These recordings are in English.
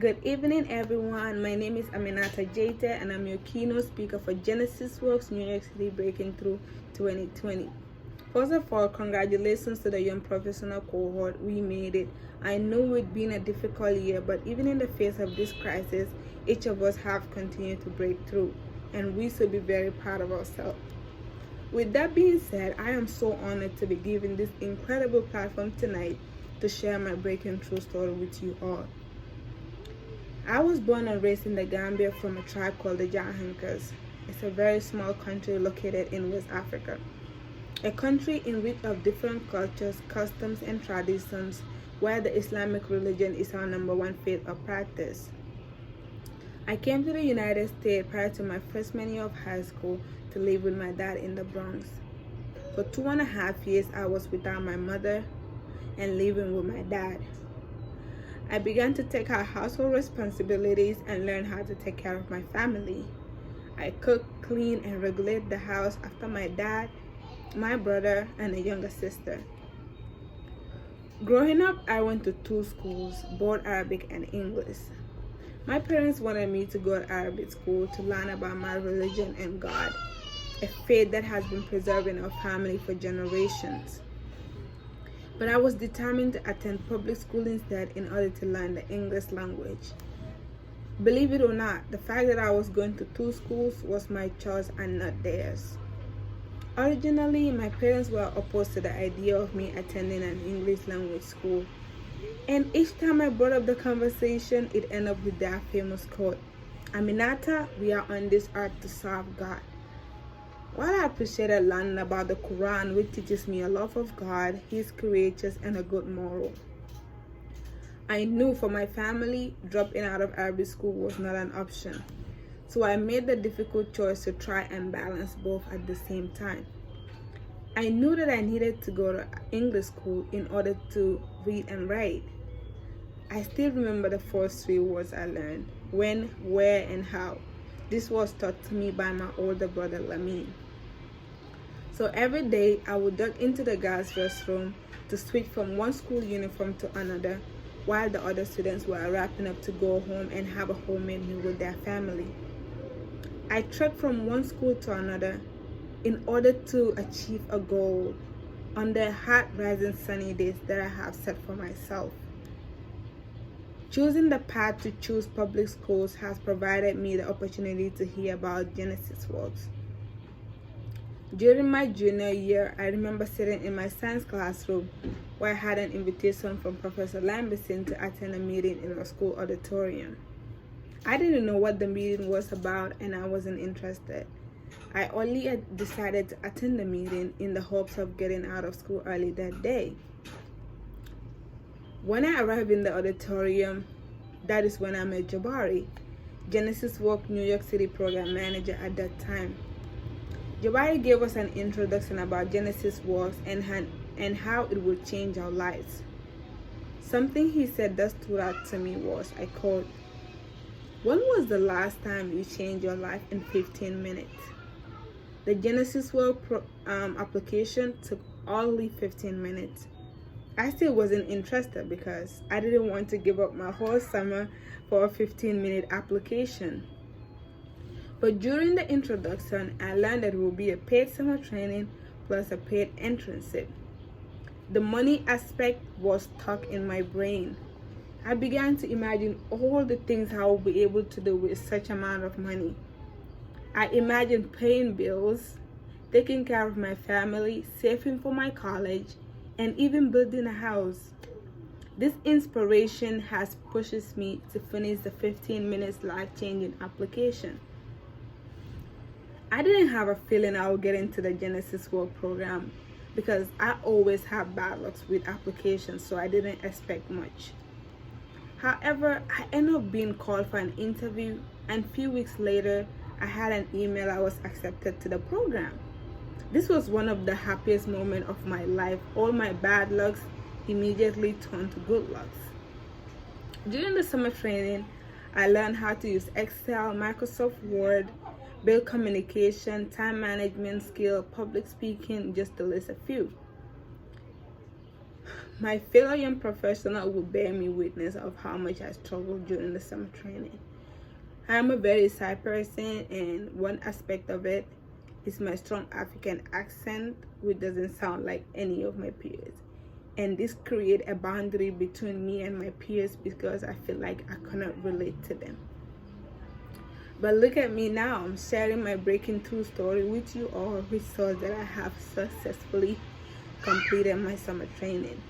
Good evening, everyone. My name is Aminata and I'm your keynote speaker for Genesis Works New York City Breaking Through 2020. First of all, congratulations to the young professional cohort. We made it. I know it's been a difficult year, but even in the face of this crisis, each of us have continued to break through, and we should be very proud of ourselves. With that being said, I am so honored to be given this incredible platform tonight to share my breaking through story with you all. I was born and raised in the Gambia from a tribe called the GWNYC. It's a very small country located in West Africa. A country in which of different cultures, customs, and traditions, where the Islamic religion is our number one faith or practice. I came to the United States prior to my freshman year of high school to live with my dad in the Bronx. For 2.5 years, I was without my mother and living with my dad. I began to take our household responsibilities and learn how to take care of my family. I cook, clean, and regulate the house after my dad, my brother, and a younger sister. Growing up, I went to 2 schools, both Arabic and English. My parents wanted me to go to Arabic school to learn about my religion and God, a faith that has been preserved in our family for generations. But I was determined to attend public school instead in order to learn the English language. Believe it or not, the fact that I was going to 2 schools was my choice and not theirs. Originally, my parents were opposed to the idea of me attending an English language school. And each time I brought up the conversation, it ended up with their famous quote, "Aminata, we are on this earth to serve God." While I appreciated learning about the Quran, which teaches me a love of God, His creatures, and a good moral, I knew for my family, dropping out of Arabic school was not an option. So I made the difficult choice to try and balance both at the same time. I knew that I needed to go to English school in order to read and write. I still remember the first 3 words I learned: when, where, and how. This was taught to me by my older brother Lamin. So every day I would duck into the girls' restroom to switch from one school uniform to another, while the other students were wrapping up to go home and have a homemade meal with their family. I trekked from one school to another in order to achieve a goal on the hot, rising, sunny days that I have set for myself. Choosing the path to choose public schools has provided me the opportunity to hear about Genesis Works. During my junior year, I remember sitting in my science classroom where I had an invitation from Professor Lamberson to attend a meeting in our school auditorium. I didn't know what the meeting was about and I wasn't interested. I only decided to attend the meeting in the hopes of getting out of school early that day. When I arrived in the auditorium, that is when I met Jabari, Genesis Works New York City program manager at that time. Jabari gave us an introduction about Genesis Works and how it would change our lives. Something he said that stood out to me was, I quote, "When was the last time you changed your life in 15 minutes? The Genesis Works application took only 15 minutes. I still wasn't interested because I didn't want to give up my whole summer for a 15-minute application. But during the introduction, I learned that it would be a paid summer training plus a paid internship. The money aspect was stuck in my brain. I began to imagine all the things I would be able to do with such amount of money. I imagined paying bills, taking care of my family, saving for my college, and even building a house. This inspiration has pushed me to finish the 15 minutes life-changing application. I didn't have a feeling I would get into the Genesis Works program because I always have bad luck with applications, so I didn't expect much. However, I ended up being called for an interview, and a few weeks later, I had an email I was accepted to the program. This was one of the happiest moments of my life. All my bad lucks immediately turned to good lucks. During the summer training, I learned how to use Excel, Microsoft Word, build communication, time management skill, public speaking, just to list a few. My fellow young professional will bear me witness of how much I struggled during the summer training. I'm a very shy person, and one aspect of it is my strong African accent, which doesn't sound like any of my peers. And this creates a boundary between me and my peers because I feel like I cannot relate to them. But look at me now, I'm sharing my breaking through story with you all, which shows that I have successfully completed my summer training.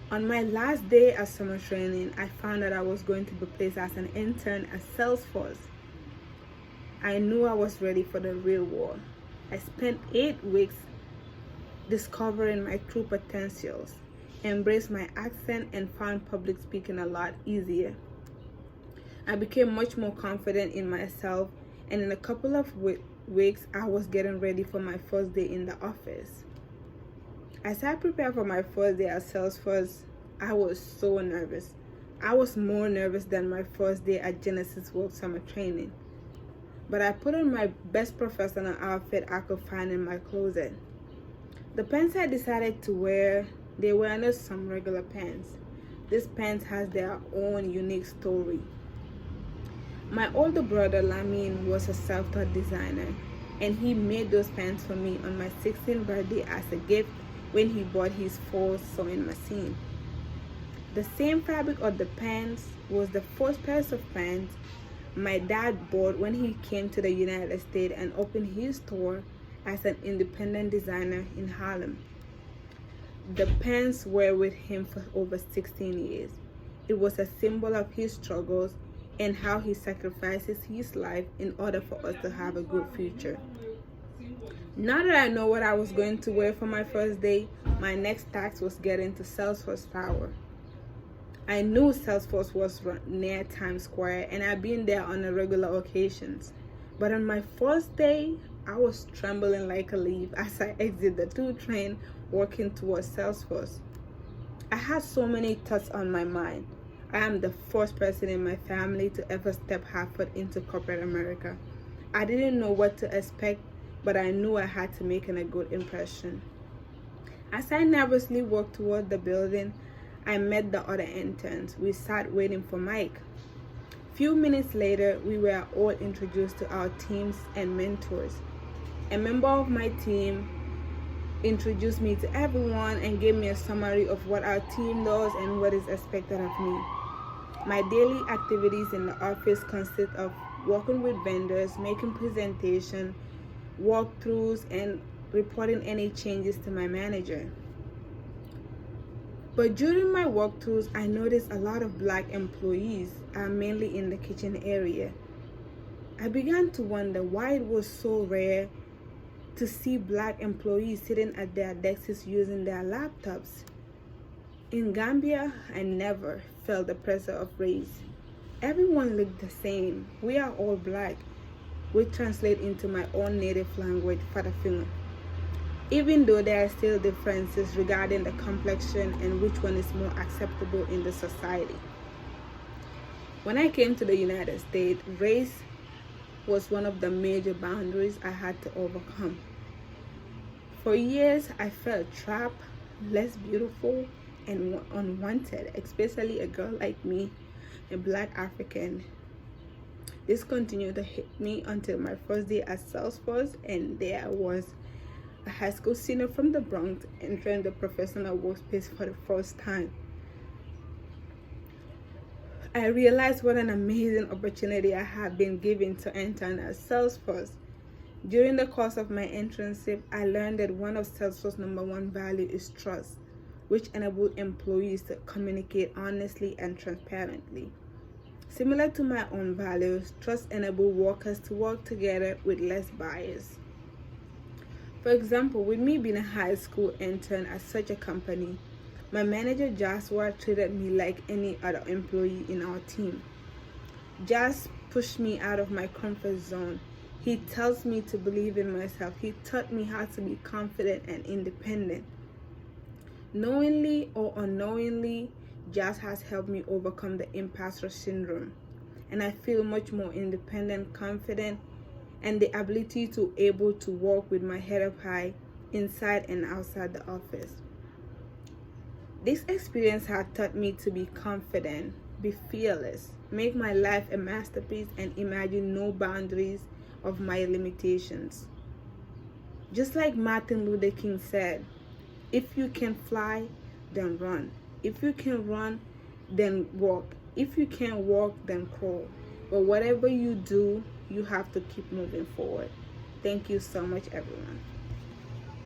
On my last day of summer training, I found that I was going to be placed as an intern at Salesforce. I knew I was ready for the real world. I spent 8 weeks discovering my true potentials, embraced my accent, and found public speaking a lot easier. I became much more confident in myself, and in a couple of weeks, I was getting ready for my first day in the office. As I prepared for my first day at Salesforce, I was so nervous. I was more nervous than my first day at Genesis Work Summer Training. But I put on my best professional outfit I could find in my closet. The pants I decided to wear, they were not some regular pants. These pants has their own unique story. My older brother Lamin was a self-taught designer, and he made those pants for me on my 16th birthday as a gift when he bought his first sewing machine. The same fabric of the pants was the first pair of pants my dad bought when he came to the United States and opened his store as an independent designer in Harlem. The pants were with him for over 16 years. It was a symbol of his struggles and how he sacrifices his life in order for us to have a good future. Now that I know what I was going to wear for my first day, my next task was getting to Salesforce Tower. I knew Salesforce was near Times Square, and I've been there on a regular occasions. But on my first day, I was trembling like a leaf as I exited the 2 train walking towards Salesforce. I had so many thoughts on my mind. I am the first person in my family to ever step half-foot into corporate America. I didn't know what to expect, but I knew I had to make a good impression. As I nervously walked toward the building, I met the other interns. We sat waiting for Mike. Few minutes later, we were all introduced to our teams and mentors. A member of my team introduced me to everyone and gave me a summary of what our team does and what is expected of me. My daily activities in the office consist of working with vendors, making presentations, walkthroughs, and reporting any changes to my manager. But during my walkthroughs, I noticed a lot of Black employees, mainly in the kitchen area. I began to wonder why it was so rare to see Black employees sitting at their desks using their laptops. In Gambia, I never felt the pressure of race. Everyone looked the same. We are all Black, which translates into my own native language, Farafina. Even though there are still differences regarding the complexion and which one is more acceptable in the society. When I came to the United States, race was one of the major boundaries I had to overcome. For years, I felt trapped, less beautiful, and unwanted, especially a girl like me, a Black African. This continued to hit me until my first day at Salesforce, and there I was, a high school senior from the Bronx, entering the professional workspace for the first time. I realized what an amazing opportunity I had been given to intern at Salesforce. During the course of my internship, I learned that one of Salesforce's #1 value is trust, which enables employees to communicate honestly and transparently. Similar to my own values, trust enables workers to work together with less bias. For example, with me being a high school intern at such a company, my manager Joshua treated me like any other employee in our team. Josh pushed me out of my comfort zone. He tells me to believe in myself. He taught me how to be confident and independent. Knowingly or unknowingly, Josh has helped me overcome the imposter syndrome, and I feel much more independent, confident, and the ability to able to walk with my head up high inside and outside the office. This experience has taught me to be confident, be fearless, make my life a masterpiece, and imagine no boundaries of my limitations. Just like Martin Luther King said, if you can fly, then run. If you can run, then walk. If you can't walk, then crawl. But whatever you do, you have to keep moving forward. Thank you so much, everyone.